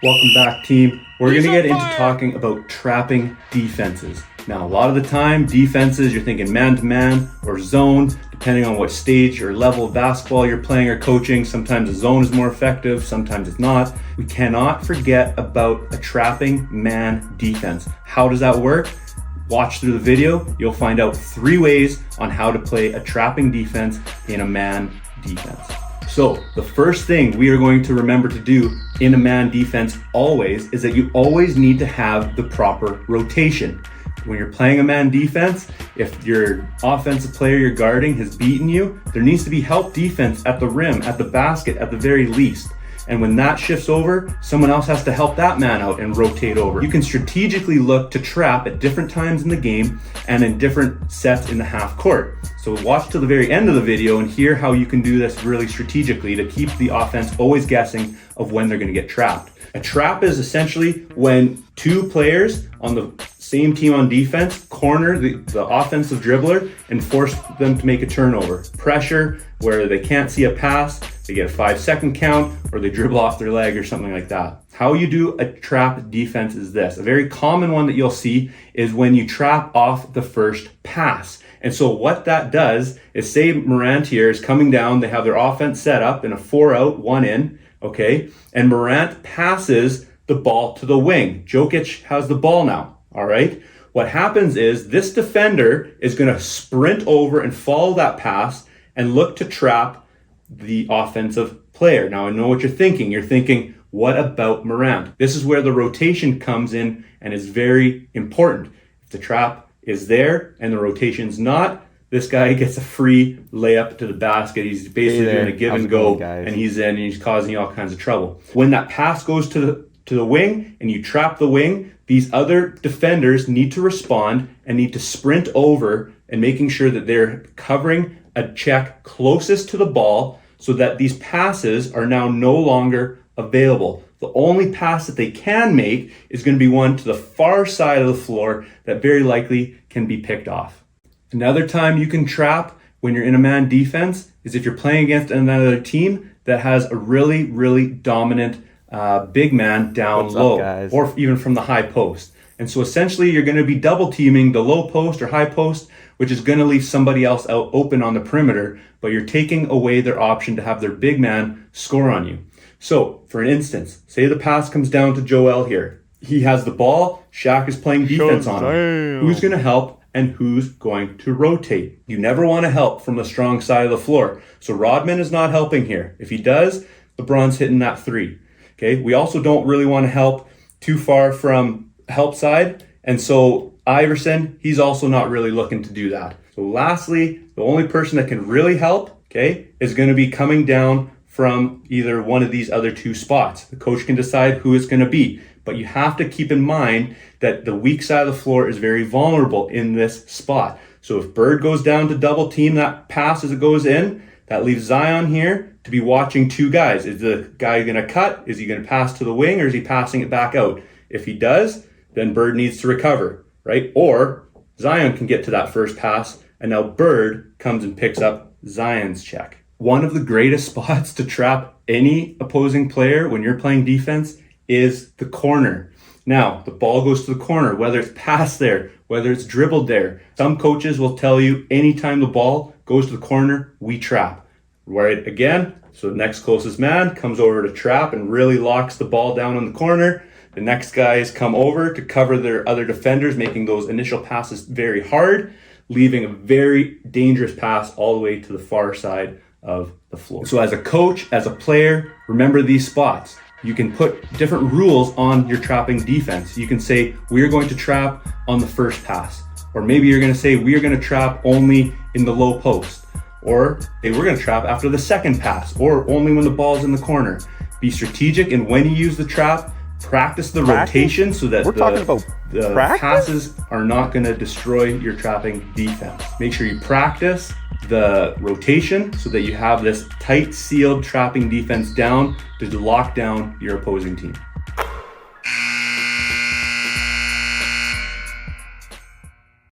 Welcome back, team. We're going to get into talking about trapping defenses. Now, a lot of the time, defenses, you're thinking man-to-man or zone, depending on what stage or level of basketball you're playing or coaching. Sometimes a zone is more effective, sometimes it's not. We cannot forget about a trapping man defense. How does that work? Watch through the video. You'll find out 3 ways on how to play a trapping defense in a man defense. So the first thing we are going to remember to do in a man defense always is that you always need to have the proper rotation. When you're playing a man defense, if your offensive player you're guarding has beaten you, there needs to be help defense at the rim, at the basket, at the very least. And when that shifts over, someone else has to help that man out and rotate over. You can strategically look to trap at different times in the game and in different sets in the half court. So watch to the very end of the video and hear how you can do this really strategically to keep the offense always guessing of when they're going to get trapped. A trap is essentially when 2 players on the same team on defense corner the offensive dribbler and force them to make a turnover. Pressure, where they can't see a pass, they get a 5-second count, or they dribble off their leg or something like that. How you do a trap defense is this. A very common one that you'll see is when you trap off the first pass. And so what that does is, say Morant here is coming down, they have their offense set up in a 4 out, 1 in, okay? And Morant passes the ball to the wing. Jokic has the ball now, all right? What happens is this defender is gonna sprint over and follow that pass and look to trap the offensive player. Now I know what you're thinking. You're thinking, what about Morant? This is where the rotation comes in and is very important. If the trap is there and the rotation's not, this guy gets a free layup to the basket. He's basically doing a give and go, and he's in and he's causing you all kinds of trouble. When that pass goes to the wing and you trap the wing, these other defenders need to respond and need to sprint over and making sure that they're covering a check closest to the ball so that these passes are now no longer available. The only pass that they can make is going to be one to the far side of the floor that very likely can be picked off. Another time you can trap when you're in a man defense is if you're playing against another team that has a really, really dominant big man down low, or even from the high post. And so essentially you're going to be double teaming the low post or high post, which is going to leave somebody else out open on the perimeter, but you're taking away their option to have their big man score on you. So for an instance, say the pass comes down to Joel here. He has the ball, Shaq is playing defense on him. Who's going to help and who's going to rotate? You never want to help from the strong side of the floor. So Rodman is not helping here. If he does, LeBron's hitting that 3. Okay, we also don't really want to help too far from help side. And so Iverson, he's also not really looking to do that. So lastly, the only person that can really help, okay, is going to be coming down from either one of these other 2 spots. The coach can decide who it's going to be, but you have to keep in mind that the weak side of the floor is very vulnerable in this spot. So if Bird goes down to double team that pass as it goes in, that leaves Zion here to be watching 2 guys. Is the guy going to cut? Is he going to pass to the wing, or is he passing it back out? If he does, then Bird needs to recover, right? Or Zion can get to that first pass, and now Bird comes and picks up Zion's check. One of the greatest spots to trap any opposing player when you're playing defense is the corner. Now, the ball goes to the corner, whether it's passed there, whether it's dribbled there. Some coaches will tell you anytime the ball goes to the corner, we trap. Right, again, so the next closest man comes over to trap and really locks the ball down in the corner. The next guys come over to cover their other defenders, making those initial passes very hard, leaving a very dangerous pass all the way to the far side of the floor. So as a coach, as a player, remember these spots. You can put different rules on your trapping defense. You can say, we're going to trap on the first pass. Or maybe you're going to say, we are going to trap only in the low post. Or, hey, we're going to trap after the second pass, or only when the ball's in the corner. Be strategic in when you use the trap. Practice the rotation so that the passes are not going to destroy your trapping defense. Make sure you practice the rotation so that you have this tight, sealed trapping defense down to lock down your opposing team.